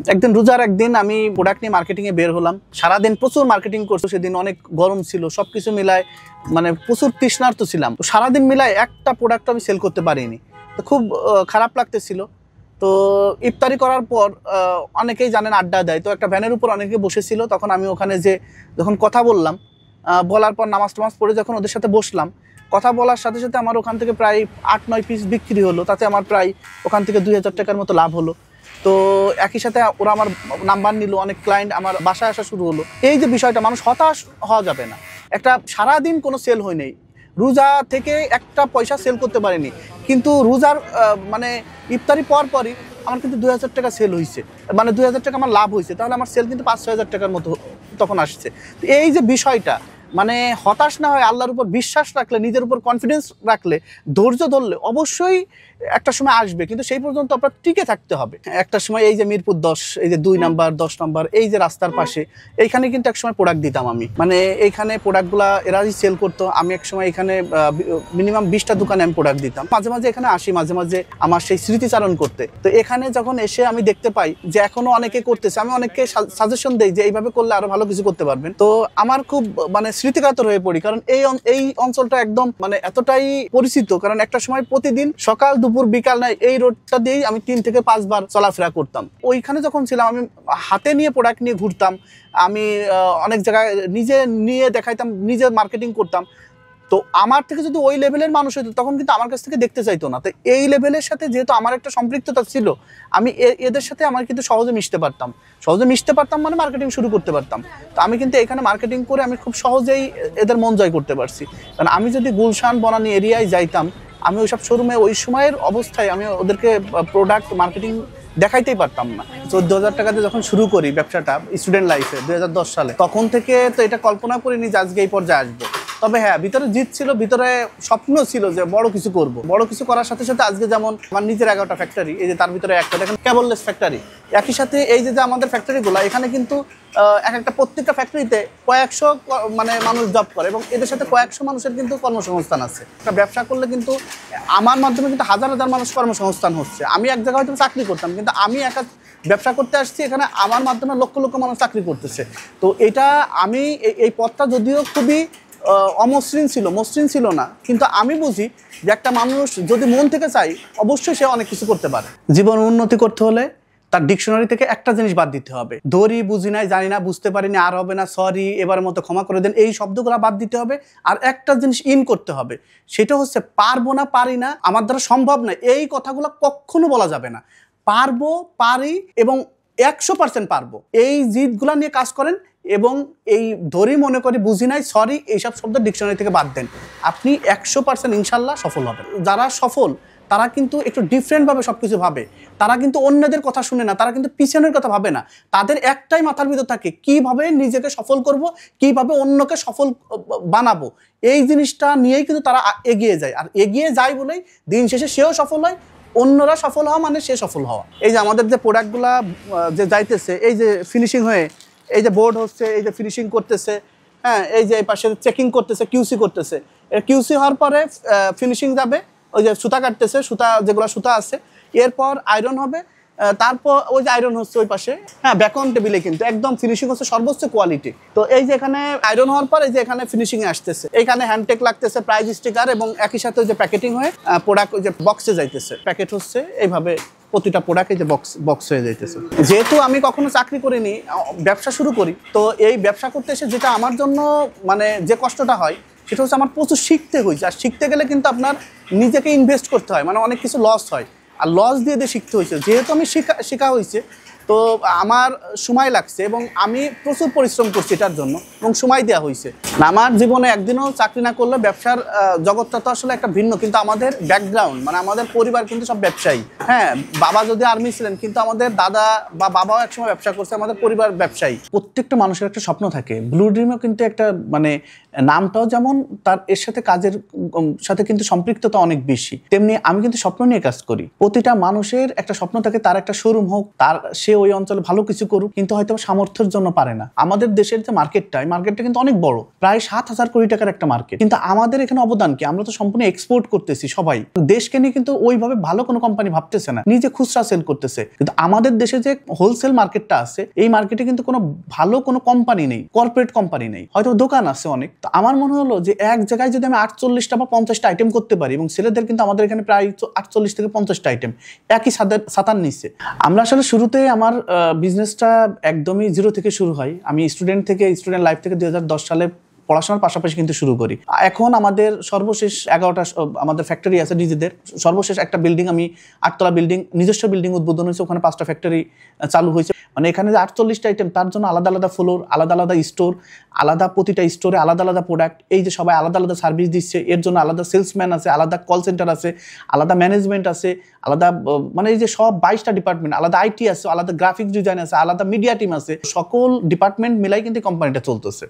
একদিন রোজার একদিন আমি প্রোডাক্ট নিয়ে মার্কেটিংয়ে বের হলাম। সারাদিন প্রচুর মার্কেটিং করছি, সেদিন অনেক গরম ছিল, সবকিছু মিলায় মানে প্রচুর তৃষ্ণার্ত ছিলাম। তো সারাদিন মিলায় একটা প্রোডাক্ট আমি সেল করতে পারিনি, তো খুব খারাপ লাগতেছিল। তো ইফতারি করার পর অনেকেই জানেন আড্ডা দেয়, তো একটা ভ্যানের উপর অনেকে বসেছিল। তখন আমি ওখানে যে যখন কথা বললাম, বলার পর নামাজ টামাজ পড়ে যখন ওদের সাথে বসলাম, কথা বলার সাথে সাথে আমার ওখান থেকে প্রায় 8-9 পিস বিক্রি হলো। তাতে আমার প্রায় ওখান থেকে 2000 টাকার মতো লাভ হলো। তো একই সাথে ওরা আমার নাম্বার নিল, অনেক ক্লায়েন্ট আমার বাসায় আসা শুরু হলো। এই যে বিষয়টা, মানুষ হতাশ হওয়া যাবে না। একটা সারাদিন কোনো সেল হয় নাই, রোজা থেকে একটা পয়সা সেল করতে পারিনি, কিন্তু রোজার মানে ইফতারি পরই আমার কিন্তু 2000 টাকা সেল হয়েছে, মানে 2000 টাকা আমার লাভ হয়েছে। তাহলে আমার সেল কিন্তু 5-6 হাজার টাকার মতো তখন আসছে। এই যে বিষয়টা, মানে হতাশ না হয়, আল্লাহর উপর বিশ্বাস রাখলে, নিজের উপর কনফিডেন্স রাখলে, ধৈর্য ধরলে অবশ্যই একটা সময় আসবে, কিন্তু সেই পর্যন্ত আপনার টিকে থাকতে হবে। একটা সময় এই যে মিরপুর 10, এই যে 2 নাম্বার 10 নাম্বার, এই যে রাস্তার পাশে, এইখানে কিন্তু এক সময় প্রোডাক্ট দিতাম আমি। মানে এইখানে প্রোডাক্টগুলা এরাই সেল করতো। আমি এক সময় এখানে মিনিমাম 20টা দোকানে আমি প্রোডাক্ট দিতাম। মাঝে মাঝে এখানে আসি, মাঝে মাঝে আমার সেই স্মৃতিচারণ করতে। তো এখানে যখন এসে আমি দেখতে পাই যে এখনো অনেকে করতেছে, আমি অনেককে সাজেশন দেই যে এইভাবে করলে আরো ভালো কিছু করতে পারবেন। তো আমার খুব মানে স্মৃতিকাতর হয়ে পড়ি, কারণ এই অঞ্চলটা একদম মানে এতটাই পরিচিত। কারণ একটা সময় প্রতিদিন সকাল দুপুর বিকাল নাই এই রোডটা দিয়েই আমি 3 থেকে 5 বার চলাফেরা করতাম। ওইখানে যখন ছিলাম আমি হাতে নিয়ে প্রোডাক্ট নিয়ে ঘুরতাম, আমি অনেক জায়গায় নিজে নিয়ে দেখাইতাম, নিজে মার্কেটিং করতাম। তো আমার থেকে যদি ওই লেভেলের মানুষ হতো, তখন কিন্তু আমার কাছ থেকে দেখতে চাইতো না। তো এই লেভেলের সাথে যেহেতু আমার একটা সম্পৃক্ততা ছিল, আমি এদের সাথে আমার কিন্তু সহজে মিশতে পারতাম, মানে মার্কেটিং শুরু করতে পারতাম। তো আমি কিন্তু এখানে মার্কেটিং করে আমি খুব সহজেই এদের মন জয় করতে পারছি। কারণ আমি যদি গুলশান বনানী এরিয়ায় যাইতাম, আমি ওইসব শোরুমে ওই সময়ের অবস্থায় আমি ওদেরকে প্রোডাক্ট মার্কেটিং দেখাইতেই পারতাম না। 14,000 টাকাতে যখন শুরু করি ব্যবসাটা স্টুডেন্ট লাইফে 2010 সালে, তখন থেকে তো এটা কল্পনা করিনি যে আজকে এই পর্যায়ে আসবো। তবে হ্যাঁ, ভিতরে জিত ছিল, ভিতরে স্বপ্ন ছিল যে বড় কিছু করব। বড় কিছু করার সাথে সাথে আজকে যেমন আমার নিজের 11টা ফ্যাক্টরি, এই যে তার ভিতরে একটা দেখেন কেবললেস ফ্যাক্টরি। একই সাথে এই যে আমাদের ফ্যাক্টরিগুলো, এখানে কিন্তু প্রত্যেকটা ফ্যাক্টরিতে কয়েকশো মানে মানুষ জব করে, এবং এদের সাথে কয়েকশো মানুষের কিন্তু কর্মসংস্থান আছে। একটা ব্যবসা করলে কিন্তু আমার মাধ্যমে কিন্তু হাজার হাজার মানুষ কর্মসংস্থান হচ্ছে। আমি এক জায়গায় হয়তো চাকরি করতাম, কিন্তু আমি একা ব্যবসা করতে আসছি, এখানে আমার মাধ্যমে লক্ষ লক্ষ মানুষ চাকরি করতেছে। তো এটা আমি এই পথটা যদিও খুবই অমসৃণ ছিল, মসৃণ ছিল না, কিন্তু আমি বুঝি যে একটা মানুষ যদি মন থেকে চায়, অবশ্যই সে অনেক কিছু করতে পারে। জীবন উন্নতি করতে হলে তার ডিকশনারি থেকে একটা জিনিস বাদ দিতে হবে। ধরি, বুঝি নাই, জানি না, বুঝতে পারিনি, আর হবে না, সরি, এবারের মতো ক্ষমা করে দেন, এই শব্দগুলো বাদ দিতে হবে। আর একটা জিনিস ইন করতে হবে, সেটা হচ্ছে পারবো না, পারি না, আমার দ্বারা সম্ভব না, এই কথাগুলো কখনো বলা যাবে না। পারবো, পারি এবং 100% পারবো, এই জিদগুলা নিয়ে কাজ করেন। এবং এই ধরি, মনে করি, বুঝি নাই, সরি, এইসব শব্দ ডিকশনারি থেকে বাদ দেন, আপনি 100% ইনশাল্লাহ সফল হবেন। যারা সফল তারা কিন্তু একটু ডিফারেন্টভাবে সব কিছু ভাবে। তারা কিন্তু অন্যদের কথা শুনে না, তারা কিন্তু পিছনের কথা ভাবে না। তাদের একটাই মাথার ভিতর থাকে, কিভাবে নিজেকে সফল করব, কিভাবে অন্যকে সফল বানাবো। এই জিনিসটা নিয়েই কিন্তু তারা এগিয়ে যায়, আর এগিয়ে যায় বলেই দিন শেষে সেও সফল হয়, অন্যরা সফল হওয়া মানে সে সফল হওয়া। এই যে আমাদের যে প্রোডাক্টগুলা যে যাইতেছে, এই যে ফিনিশিং হয়ে, এই যে বোর্ড হচ্ছে, এই যে ফিনিশিং করতেছে, হ্যাঁ, এই যে এই পাশে চেকিং করতেছে, কিউসি করতেছে। কিউসি হওয়ার পরে ফিনিশিং যাবে, ওই যে সুতা কাটতেছে, সুতা যেগুলো সুতা আছে, এরপর আয়রন হবে, তারপর ওই যে আয়রন হচ্ছে ওই পাশে, হ্যাঁ, ব্যাকন টেবিলে কিন্তু একদম ফিনিশিং হচ্ছে সর্বোচ্চ কোয়ালিটি। তো এই যে এখানে আয়রন হওয়ার পর এই যে এখানে ফিনিশিং এ আসতেছে, এইখানে হ্যান্ডটেক লাগতেছে, প্রাইস স্টিকার, এবং একই সাথে ওই যে প্যাকেটিং হয়ে প্রোডাক্ট ওই যে বক্সে যাইতেছে, প্যাকেট হচ্ছে এইভাবে প্রতিটা প্রোডাক্ট এই যে বক্স হয়ে যাইতেছে। যেহেতু আমি কখনো চাকরি করিনি, ব্যবসা শুরু করি, তো এই ব্যবসা করতে এসে যেটা আমার জন্য মানে যে কষ্টটা হয়, সেটা হচ্ছে আমার প্রচুর শিখতে হয়েছে। আর শিখতে গেলে কিন্তু আপনার নিজেকে ইনভেস্ট করতে হয়, মানে অনেক কিছু লস হয়, আর লস দিয়ে শিখতে হয়েছে। যেহেতু আমি শেখা হয়েছে, তো আমার সময় লাগছে, এবং আমি প্রচুর পরিশ্রম করছি এটার জন্য, এবং সময় দেওয়া হয়েছে। আমার জীবনে একদিনও চাকরি না করলে, ব্যবসার জগৎটা তো আসলে একটা ভিন্ন, কিন্তু আমাদের ব্যাকগ্রাউন্ড মানে আমাদের পরিবার কিন্তু সব ব্যবসায়ী। হ্যাঁ, বাবা যদি আর্মি ছিলেন, কিন্তু আমাদের দাদা বা বাবাও একসময় ব্যবসা করছে, আমাদের পরিবার ব্যবসায়ী। প্রত্যেকটা মানুষের একটা স্বপ্ন থাকে, ব্লু ড্রিমও কিন্তু একটা মানে নামটাও যেমন তার এর সাথে কাজের সাথে কিন্তু সম্পৃক্ততা অনেক বেশি, তেমনি আমি কিন্তু স্বপ্ন নিয়ে কাজ করি। প্রতিটা মানুষের একটা স্বপ্ন থাকে, তার একটা শোরুম হোক, তার সে ওই অঞ্চলে ভালো কিছু করুক, কিন্তু হয়তো সামর্থ্যের জন্য পারে না। আমাদের দেশের যে মার্কেটটা, এই মার্কেটটা কিন্তু অনেক বড়, প্রায় 7,000 কোটি টাকার একটা মার্কেট, কিন্তু আমাদের এখানে অবদান কি? আমরা তো সম্পূর্ণ এক্সপোর্ট করতেছি। সবাই দেশকে নিয়ে কিন্তু ওইভাবে ভালো কোনো কোম্পানি ভাবতেছে না, নিজে খুচরা সেল করতেছে। কিন্তু আমাদের দেশে যে হোলসেল মার্কেটটা আছে, এই মার্কেটে কিন্তু কোনো ভালো কোনো কোম্পানি নেই, কর্পোরেট কোম্পানি নেই, হয়তো দোকান আছে অনেক। তো আমার মনে হলো যে এক জায়গায় যদি আমি 48টা বা 50টা আইটেম করতে পারি, এবং ছেলেদের কিন্তু আমাদের এখানে প্রায় 48 থেকে 50টা আইটেম একই ছাতার নিচে। আমরা আসলে শুরুতে আমার বিজনেসটা একদমই জিরো থেকে শুরু হয়। আমি স্টুডেন্ট লাইফ থেকে 2010 সালে পড়াশোনার পাশাপাশি কিন্তু শুরু করি। এখন আমাদের সর্বশেষ 11টা আমাদের ফ্যাক্টরি আছে নিজেদের। সর্বশেষ একটা বিল্ডিং, আমি 8তলা বিল্ডিং, নিজস্ব বিল্ডিং উদ্বোধন হয়েছে, ওখানে 5টা ফ্যাক্টরি চালু হয়েছে। মানে এখানে যে 48টা আইটেম, তার জন্য আলাদা আলাদা ফ্লোর, আলাদা আলাদা স্টোর, আলাদা প্রতিটা স্টোরে আলাদা আলাদা প্রোডাক্ট। এই যে সবাই আলাদা আলাদা সার্ভিস দিচ্ছে, এর জন্য আলাদা সেলসম্যান আছে, আলাদা কল সেন্টার আছে, আলাদা ম্যানেজমেন্ট আছে, আলাদা মানে এই যে সব 22টা ডিপার্টমেন্ট, আলাদা আইটি আছে, আলাদা গ্রাফিক্স ডিজাইন আছে, আলাদা মিডিয়া টিম আছে। সকল ডিপার্টমেন্ট মিলাই কিন্তু কোম্পানিটা চলতেছে।